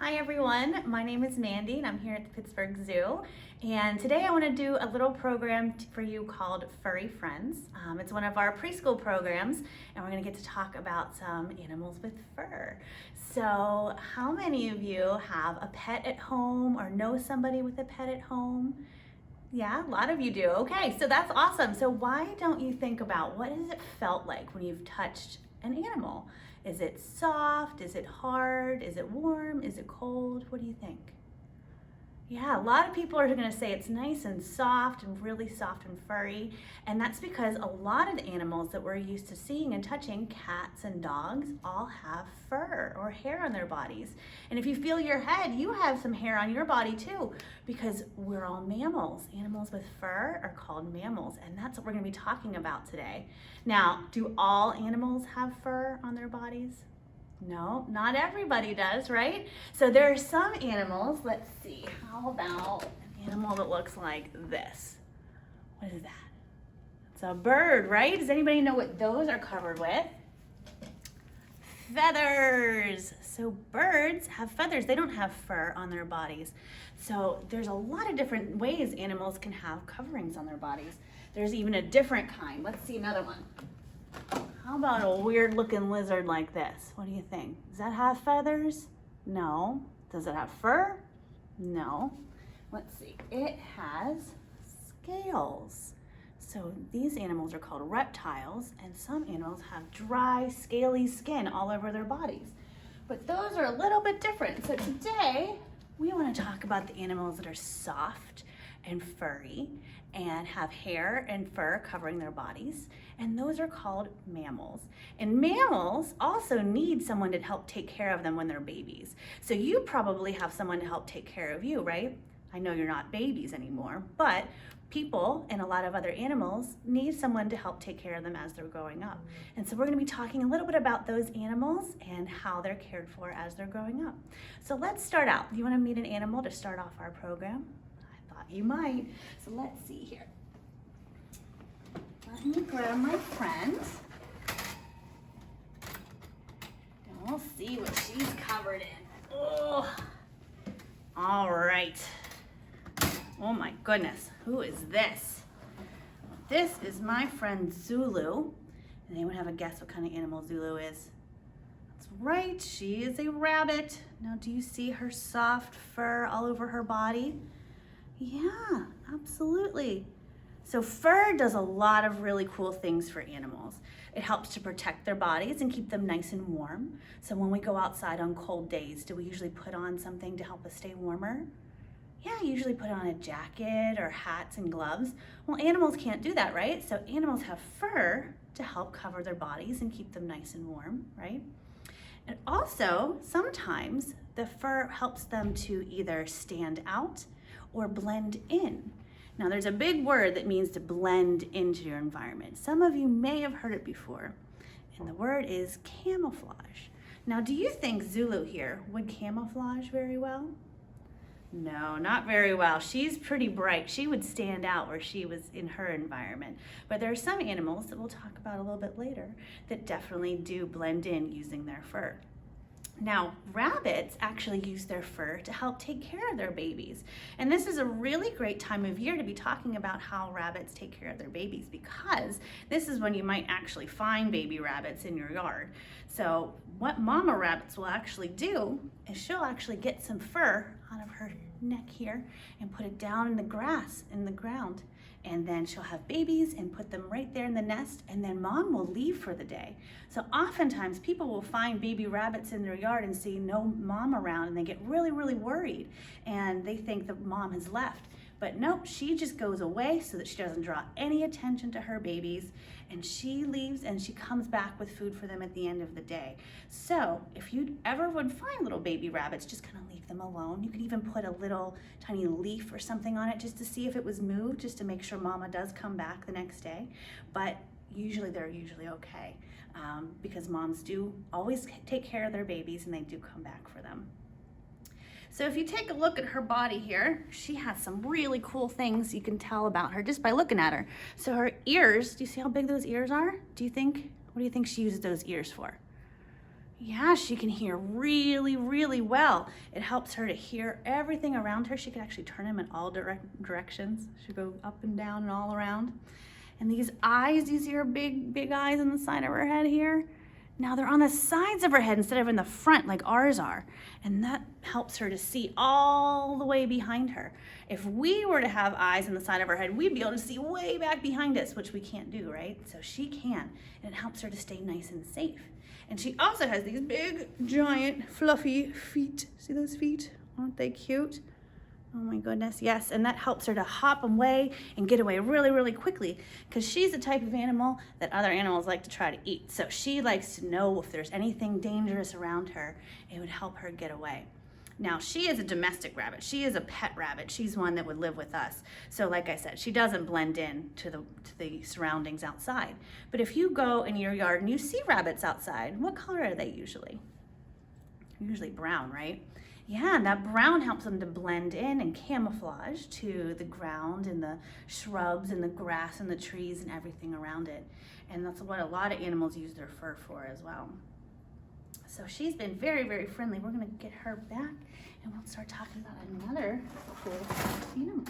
Hi everyone, my name is Mandy and I'm here at the Pittsburgh Zoo, and today I want to do a little program for you called Furry Friends. It's one of our preschool programs and we're going to get to talk about some animals with fur. So how many of you have a pet at home or know somebody with a pet at home? Yeah, a lot of you do. Okay, so that's awesome. So why don't you think about what has it felt like when you've touched an animal? Is it soft? Is it hard? Is it warm? Is it cold? What do you think? Yeah, a lot of people are going to say it's nice and soft and really soft and furry, and that's because a lot of the animals that we're used to seeing and touching, cats and dogs, all have fur or hair on their bodies. And if you feel your head, you have some hair on your body too, because we're all mammals. Animals with fur are called mammals, and that's what we're going to be talking about today. Now, do all animals have fur on their bodies? No, not everybody does, right? So there are some animals, let's see, how about an animal that looks like this? What is that? It's a bird, right? Does anybody know what those are covered with? Feathers. So birds have feathers. They don't have fur on their bodies. So there's a lot of different ways animals can have coverings on their bodies. There's even a different kind. Let's see another one. How about a weird looking lizard like this? What do you think? Does that have feathers? No. Does it have fur? No. Let's see. It has scales. So these animals are called reptiles, and some animals have dry, scaly skin all over their bodies. But those are a little bit different. So today, we want to talk about the animals that are soft and furry and have hair and fur covering their bodies, and those are called mammals. And mammals also need someone to help take care of them when they're babies. So you probably have someone to help take care of you, right? I know you're not babies anymore, but people and a lot of other animals need someone to help take care of them as they're growing up. And so we're going to be talking a little bit about those animals and how they're cared for as they're growing up. So let's start out. Do you want to meet an animal to start off our program? You might. So let's see here. Let me grab my friend. And we'll see what she's covered in. Oh. All right. Oh my goodness. Who is this? This is my friend Zulu. And anyone have a guess what kind of animal Zulu is? That's right. She is a rabbit. Now, do you see her soft fur all over her body? Yeah, absolutely. So fur does a lot of really cool things for animals. It helps to protect their bodies and keep them nice and warm. So when we go outside on cold days, do we usually put on something to help us stay warmer? Yeah, usually put on a jacket or hats and gloves. Well, animals can't do that, right? So animals have fur to help cover their bodies and keep them nice and warm, right? And also, sometimes the fur helps them to either stand out or blend in. Now there's a big word that means to blend into your environment. Some of you may have heard it before, and the word is camouflage. Now, do you think Zulu here would camouflage very well? No, not very well. She's pretty bright. She would stand out where she was in her environment. But there are some animals that we'll talk about a little bit later that definitely do blend in using their fur. Now, rabbits actually use their fur to help take care of their babies. And this is a really great time of year to be talking about how rabbits take care of their babies, because this is when you might actually find baby rabbits in your yard. So what mama rabbits will actually do is she'll actually get some fur out of her neck here and put it down in the grass, in the ground. And then she'll have babies and put them right there in the nest, and then mom will leave for the day. So oftentimes people will find baby rabbits in their yard and see no mom around, and they get really, really worried, and they think the mom has left. But nope, she just goes away so that she doesn't draw any attention to her babies, and she leaves and she comes back with food for them at the end of the day. So if you ever would find little baby rabbits, just kind of leave them alone. You could even put a little tiny leaf or something on it just to see if it was moved, just to make sure mama does come back the next day. But usually they're usually okay, because moms do always take care of their babies and they do come back for them. So if you take a look at her body here, she has some really cool things you can tell about her just by looking at her. So her ears, do you see how big those ears are? What do you think she uses those ears for? Yeah, she can hear really, really well. It helps her to hear everything around her. She can actually turn them in all directions. She'll go up and down and all around. And these eyes, you see her big eyes on the side of her head here? Now they're on the sides of her head instead of in the front like ours are. And that helps her to see all the way behind her. If we were to have eyes on the side of our head, we'd be able to see way back behind us, which we can't do, right? So she can, and it helps her to stay nice and safe. And she also has these big, giant, fluffy feet. See those feet? Aren't they cute? Oh my goodness, yes. And that helps her to hop away and get away really, really quickly, because she's the type of animal that other animals like to try to eat. So she likes to know if there's anything dangerous around her. It would help her get away. Now, she is a domestic rabbit. She is a pet rabbit. She's one that would live with us. So like I said, she doesn't blend in to the surroundings outside. But if you go in your yard and you see rabbits outside, what color are they usually? Usually brown, right? Yeah, and that brown helps them to blend in and camouflage to the ground and the shrubs and the grass and the trees and everything around it. And that's what a lot of animals use their fur for as well. So she's been very, very friendly. We're gonna get her back and we'll start talking about another cool animals.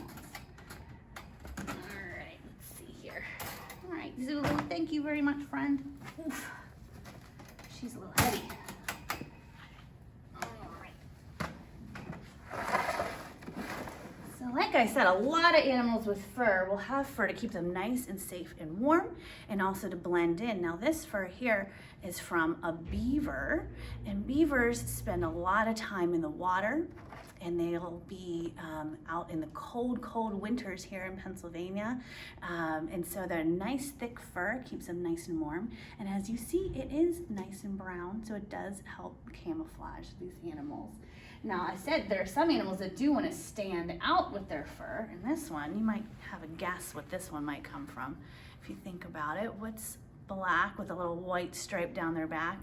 All right, let's see here. All right, Zulu, thank you very much, friend. Oof. She's a little heavy. Like I said, a lot of animals with fur will have fur to keep them nice and safe and warm, and also to blend in. Now this fur here is from a beaver, and beavers spend a lot of time in the water, and they'll be out in the cold winters here in Pennsylvania. And so they're nice thick fur, keeps them nice and warm. And as you see, it is nice and brown, so it does help camouflage these animals. Now, I said there are some animals that do want to stand out with their fur. And this one, you might have a guess what this one might come from. If you think about it, what's black with a little white stripe down their back?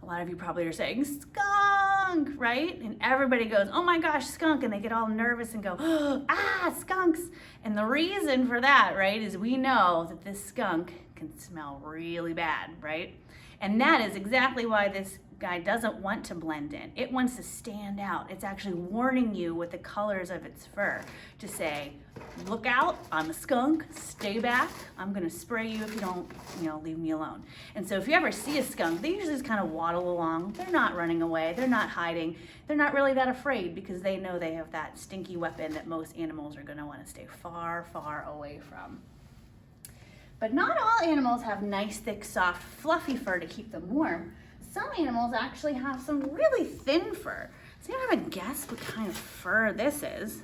A lot of you probably are saying skunk, right? And everybody goes, oh my gosh, skunk. And they get all nervous and go, oh, ah, skunks. And the reason for that, right, is we know that this skunk can smell really bad, right? And that is exactly why this guy doesn't want to blend in. It wants to stand out. It's actually warning you with the colors of its fur to say, look out, I'm a skunk, stay back, I'm gonna spray you if you don't, leave me alone. And so if you ever see a skunk, they usually just kind of waddle along. They're not running away, they're not hiding, they're not really that afraid because they know they have that stinky weapon that most animals are gonna wanna stay far, far away from. But not all animals have nice, thick, soft, fluffy fur to keep them warm. Some animals actually have some really thin fur. So you have a guess what kind of fur this is?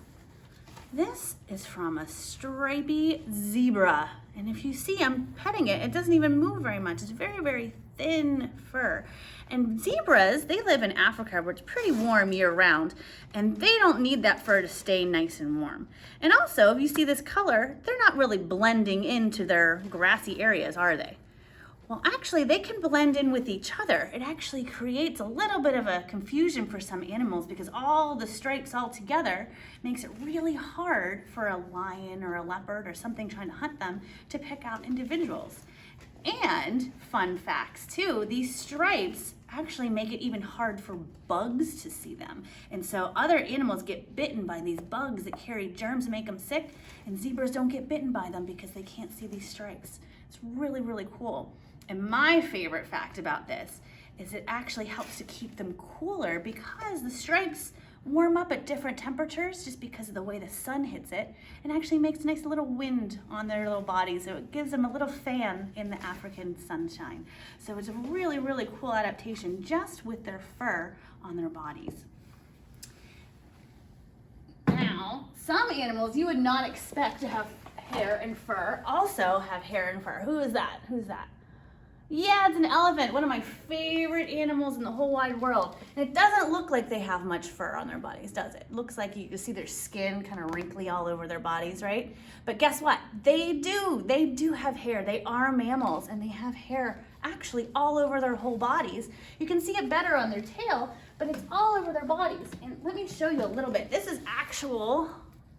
This is from a stripy zebra. And if you see, I'm petting it, it doesn't even move very much. It's very, very thin fur. And zebras, they live in Africa where it's pretty warm year round, and they don't need that fur to stay nice and warm. And also, if you see this color, they're not really blending into their grassy areas, are they? Well, actually, they can blend in with each other. It actually creates a little bit of a confusion for some animals because all the stripes all together makes it really hard for a lion or a leopard or something trying to hunt them to pick out individuals. And fun facts too, these stripes actually make it even hard for bugs to see them. And so other animals get bitten by these bugs that carry germs and make them sick, and zebras don't get bitten by them because they can't see these stripes. It's really, really cool. And my favorite fact about this is it actually helps to keep them cooler because the stripes warm up at different temperatures just because of the way the sun hits it, and actually makes a nice little wind on their little bodies. So it gives them a little fan in the African sunshine. So it's a really, really cool adaptation just with their fur on their bodies. Now, some animals you would not expect to have hair and fur also have hair and fur. Who is that? Who's that? Yeah, it's an elephant, one of my favorite animals in the whole wide world. And it doesn't look like they have much fur on their bodies, does it? It looks like you can see their skin kind of wrinkly all over their bodies, right? But guess what? They do have hair. They are mammals, and they have hair actually all over their whole bodies. You can see it better on their tail, but it's all over their bodies. And let me show you a little bit. This is actual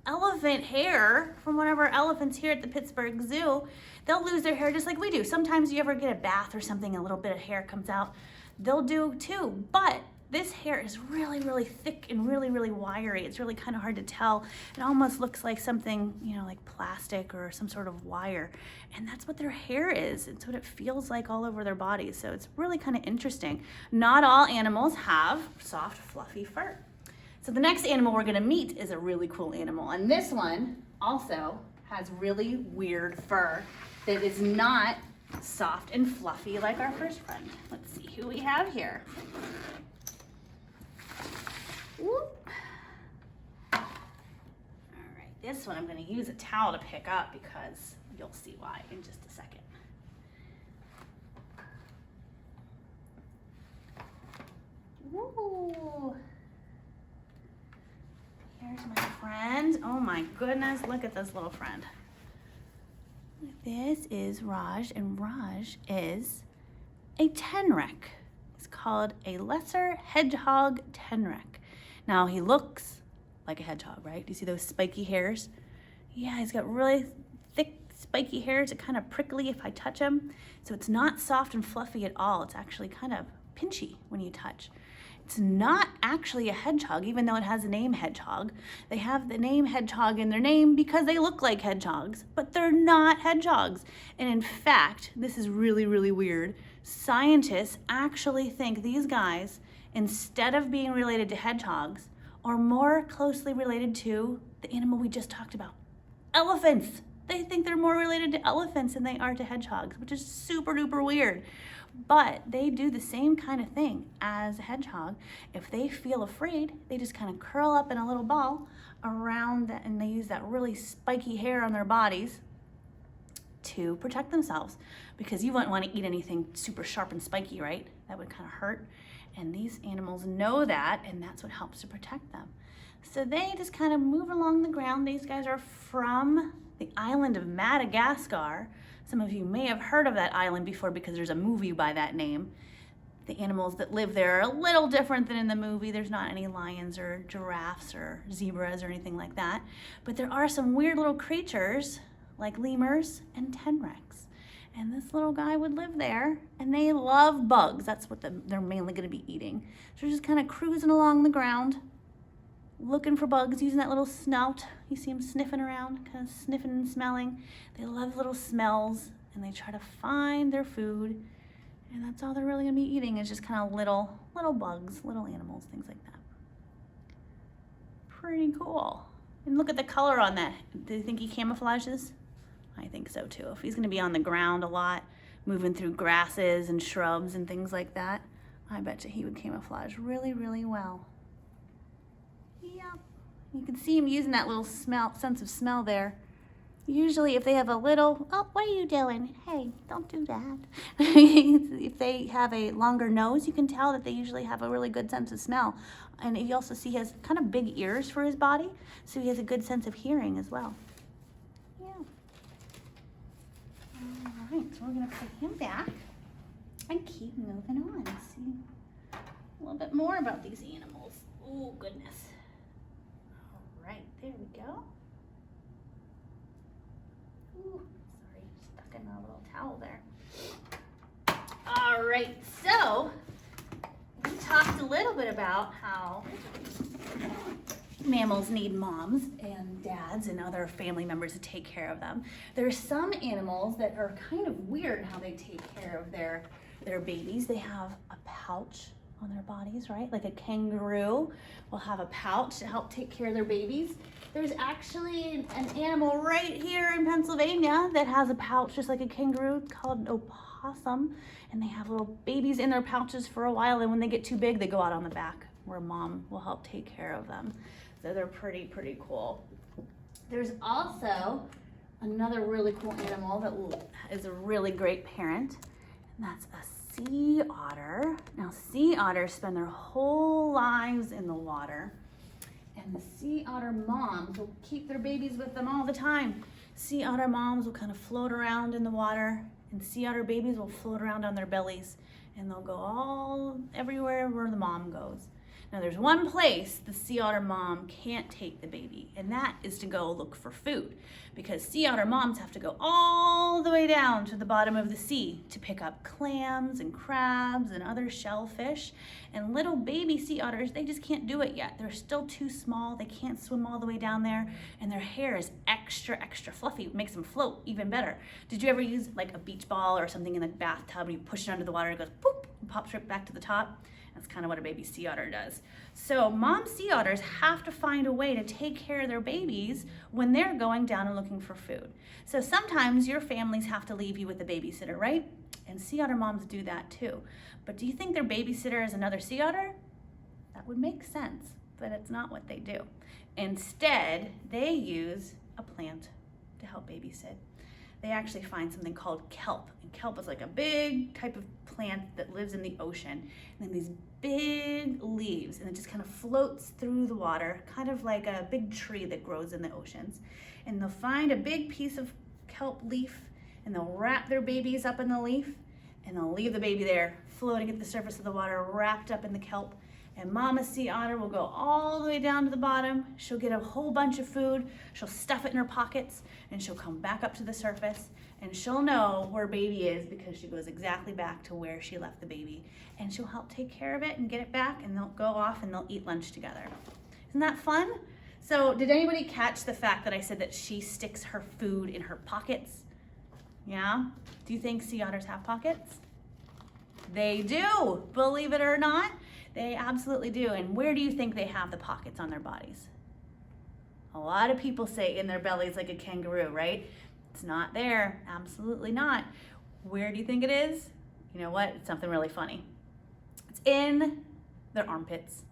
elephant hair from one of our elephants here at the Pittsburgh Zoo. They'll lose their hair just like we do. Sometimes you ever get a bath or something, a little bit of hair comes out. they'll do too. But this hair is really, really thick and really, really wiry. It's really kind of hard to tell. It almost looks like something, you know, like plastic or some sort of wire. And that's what their hair is. It's what it feels like all over their bodies. So it's really kind of interesting. Not all animals have soft, fluffy fur. So the next animal we're gonna meet is a really cool animal. And this one also has really weird fur that is not soft and fluffy like our first friend. Let's see who we have here. Whoop. All right, this one I'm going to use a towel to pick up because you'll see why in just a second. Woo. Here's my friend. Oh my goodness, look at this little friend. This is Raj, and Raj is a tenrec. It's called a lesser hedgehog tenrec. Now he looks like a hedgehog, right? Do you see those spiky hairs? Yeah, he's got really thick, spiky hairs. It's kind of prickly if I touch him. So it's not soft and fluffy at all. It's actually kind of pinchy when you touch. It's not actually a hedgehog, even though it has the name hedgehog. They have the name hedgehog in their name because they look like hedgehogs, but they're not hedgehogs. And in fact, this is really, really weird. Scientists actually think these guys, instead of being related to hedgehogs, are more closely related to the animal we just talked about, elephants. They think they're more related to elephants than they are to hedgehogs, which is super duper weird. But they do the same kind of thing as a hedgehog. If they feel afraid, they just kind of curl up in a little ball around that, and they use that really spiky hair on their bodies to protect themselves, because you wouldn't want to eat anything super sharp and spiky, right? That would kind of hurt. And these animals know that, and that's what helps to protect them. So they just kind of move along the ground. These guys are from the island of Madagascar. Some of you may have heard of that island before because there's a movie by that name. The animals that live there are a little different than in the movie. There's not any lions or giraffes or zebras or anything like that. But there are some weird little creatures like lemurs and tenrecs. And this little guy would live there, and they love bugs. That's what they're mainly going to be eating. So they're just kind of cruising along the ground, looking for bugs, using that little snout. You see them sniffing around, kind of sniffing and smelling. They love little smells, and they try to find their food. And that's all they're really going to be eating, is just kind of little bugs, little animals, things like that. Pretty cool. And look at the color on that. Do you think he camouflages? I think so too. If he's going to be on the ground a lot, moving through grasses and shrubs and things like that, I bet you he would camouflage really, really well. Yeah, you can see him using that little sense of smell there. Usually if they have a little, oh, what are you doing? Hey, don't do that. If they have a longer nose, you can tell that they usually have a really good sense of smell. And you also see he has kind of big ears for his body, so he has a good sense of hearing as well. Yeah. All right, so we're gonna put him back and keep moving on. See a little bit more about these animals. Oh, goodness. All right, there we go. Ooh, sorry, stuck in a little towel there. All right, so we talked a little bit about how mammals need moms and dads and other family members to take care of them. There are some animals that are kind of weird how they take care of their babies. They have a pouch on their bodies, right? Like a kangaroo will have a pouch to help take care of their babies. There's actually an animal right here in Pennsylvania that has a pouch just like a kangaroo. It's called an opossum, and they have little babies in their pouches for a while, and when they get too big, they go out on the back where mom will help take care of them. So they're pretty cool. There's also another really cool animal that is a really great parent, and that's a sea otter. Now, sea otters spend their whole lives in the water, and the sea otter moms will keep their babies with them all the time. Sea otter moms will kind of float around in the water, and sea otter babies will float around on their bellies, and they'll go everywhere where the mom goes. Now there's one place the sea otter mom can't take the baby, and that is to go look for food, because sea otter moms have to go all the way down to the bottom of the sea to pick up clams and crabs and other shellfish. And little baby sea otters, they just can't do it yet. They're still too small. They can't swim all the way down there, and their hair is extra fluffy. It makes them float even better. Did you ever use like a beach ball or something in the bathtub and you push it under the water, it goes poop and pops right back to the top? That's kind of what a baby sea otter does. So mom sea otters have to find a way to take care of their babies when they're going down and looking for food. So sometimes your families have to leave you with a babysitter, right? And sea otter moms do that too. But do you think their babysitter is another sea otter? That would make sense, but it's not what they do. Instead, they use a plant to help babysit. They actually find something called kelp. And kelp is like a big type of plant that lives in the ocean. And then these big leaves, and it just kind of floats through the water, kind of like a big tree that grows in the oceans. And they'll find a big piece of kelp leaf, and they'll wrap their babies up in the leaf, and they'll leave the baby there floating at the surface of the water, wrapped up in the kelp. And mama sea otter will go all the way down to the bottom. She'll get a whole bunch of food. She'll stuff it in her pockets, and she'll come back up to the surface, and she'll know where baby is because she goes exactly back to where she left the baby. And she'll help take care of it and get it back, and they'll go off and they'll eat lunch together. Isn't that fun? So did anybody catch the fact that I said that she sticks her food in her pockets? Yeah? Do you think sea otters have pockets? They do, believe it or not. They absolutely do. And where do you think they have the pockets on their bodies? A lot of people say in their bellies like a kangaroo, right? It's not there, absolutely not. Where do you think it is? You know what? It's something really funny. It's in their armpits.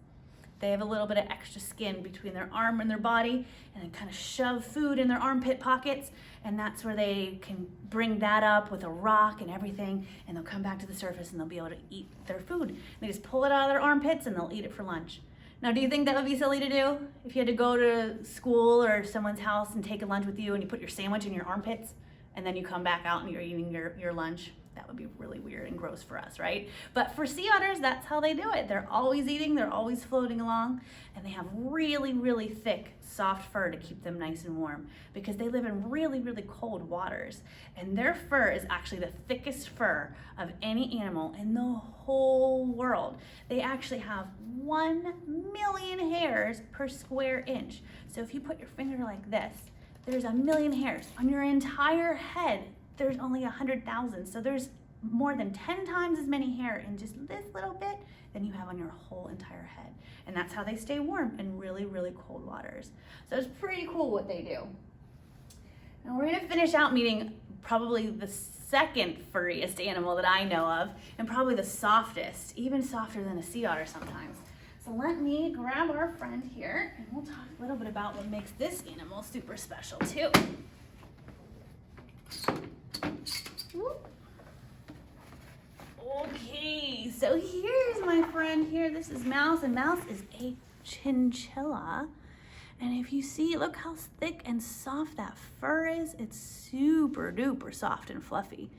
They have a little bit of extra skin between their arm and their body, and they kind of shove food in their armpit pockets, and that's where they can bring that up with a rock and everything, and they'll come back to the surface and they'll be able to eat their food. They just pull it out of their armpits and they'll eat it for lunch. Now, do you think that would be silly to do? If you had to go to school or someone's house and take a lunch with you and you put your sandwich in your armpits and then you come back out and you're eating your lunch? That would be really weird and gross for us, right? But for sea otters, that's how they do it. They're always eating, they're always floating along, and they have really thick, soft fur to keep them nice and warm because they live in really cold waters. And their fur is actually the thickest fur of any animal in the whole world. They actually have 1 million hairs per square inch. So if you put your finger like this, there's 1 million hairs. On your entire head, there's only 100,000. So there's more than 10 times as many hair in just this little bit than you have on your whole entire head. And that's how they stay warm in really cold waters. So it's pretty cool what they do. Now we're gonna finish out meeting probably the second furriest animal that I know of, and probably the softest, even softer than a sea otter sometimes. So let me grab our friend here, and we'll talk a little bit about what makes this animal super special too. Okay, so here's my friend here. This is Mouse, and Mouse is a chinchilla. And if you see, look how thick and soft that fur is. It's super duper soft and fluffy.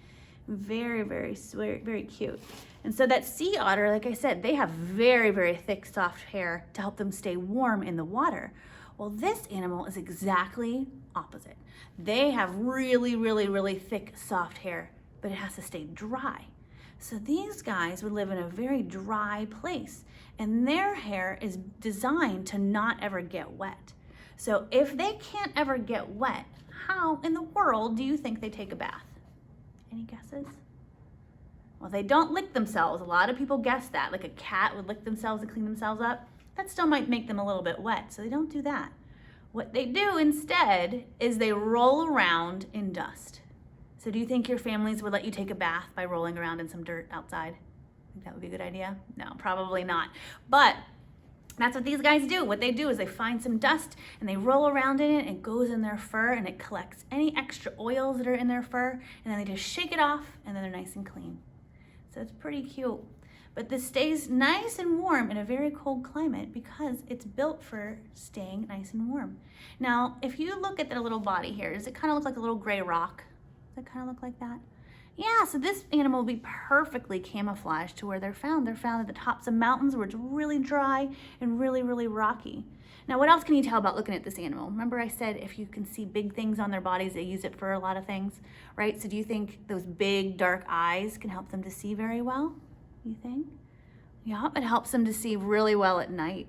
Very sweet, very cute. And so that sea otter, like I said, they have very thick, soft hair to help them stay warm in the water. Well, this animal is exactly opposite. They have really thick, soft hair, but it has to stay dry. So these guys would live in a very dry place, and their hair is designed to not ever get wet. So if they can't ever get wet, how in the world do you think they take a bath? Any guesses? Well, they don't lick themselves. A lot of people guess that, like a cat would lick themselves and clean themselves up. That still might make them a little bit wet, so they don't do that. What they do instead is they roll around in dust. So do you think your families would let you take a bath by rolling around in some dirt outside? Think that would be a good idea? No, probably not. But that's what these guys do. What they do is they find some dust and they roll around in it, and it goes in their fur and it collects any extra oils that are in their fur, and then they just shake it off and then they're nice and clean. So it's pretty cute. But this stays nice and warm in a very cold climate because it's built for staying nice and warm. Now, if you look at their little body here, does it kind of look like a little gray rock? Does it kind of look like that? Yeah, so this animal will be perfectly camouflaged to where they're found. They're found at the tops of mountains where it's really dry and really, really rocky. Now, what else can you tell about looking at this animal? Remember I said if you can see big things on their bodies, they use it for a lot of things, right? So do you think those big, dark eyes can help them to see very well? You think? Yeah, it helps them to see really well at night.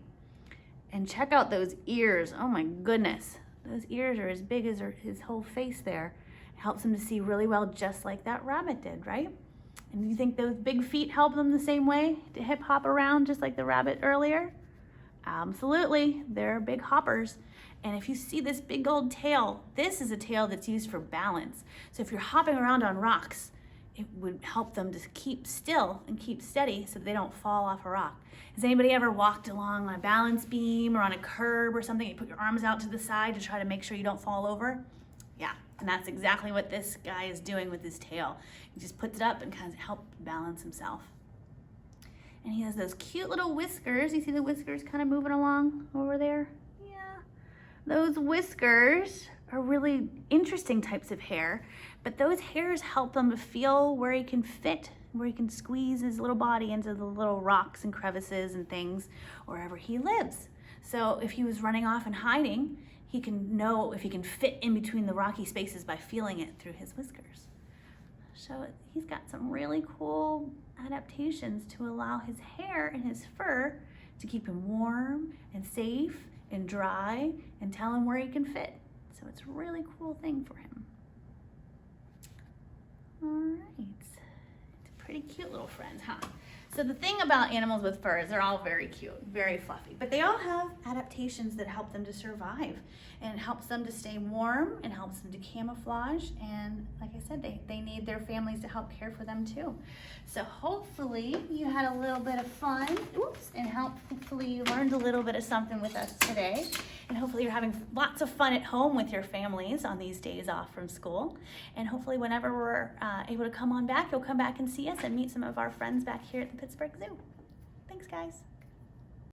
And check out those ears. Oh my goodness. Those ears are as big as his whole face there. It helps him to see really well, just like that rabbit did, right? And you think those big feet help them the same way to hip hop around just like the rabbit earlier? Absolutely, they're big hoppers. And if you see this big old tail, this is a tail that's used for balance. So if you're hopping around on rocks, it would help them to keep still and keep steady so they don't fall off a rock. Has anybody ever walked along on a balance beam or on a curb or something? You put your arms out to the side to try to make sure you don't fall over? Yeah, and that's exactly what this guy is doing with his tail. He just puts it up and kind of helps balance himself. And he has those cute little whiskers. You see the whiskers kind of moving along over there? Yeah. Those whiskers are really interesting types of hair, but those hairs help him to feel where he can fit, where he can squeeze his little body into the little rocks and crevices and things wherever he lives. So if he was running off and hiding, he can know if he can fit in between the rocky spaces by feeling it through his whiskers. So he's got some really cool adaptations to allow his hair and his fur to keep him warm and safe and dry and tell him where he can fit. So it's a really cool thing for him. All right, it's a pretty cute little friend, huh? So the thing about animals with fur is they're all very cute, very fluffy, but they all have adaptations that help them to survive, and it helps them to stay warm and helps them to camouflage, and like I said, they need their families to help care for them too. So hopefully you had a little bit of fun, and hopefully you learned a little bit of something with us today, and hopefully you're having lots of fun at home with your families on these days off from school, and hopefully whenever we're able to come on back, you'll come back and see us and meet some of our friends back here at the Pittsburgh Zoo. Thanks, guys.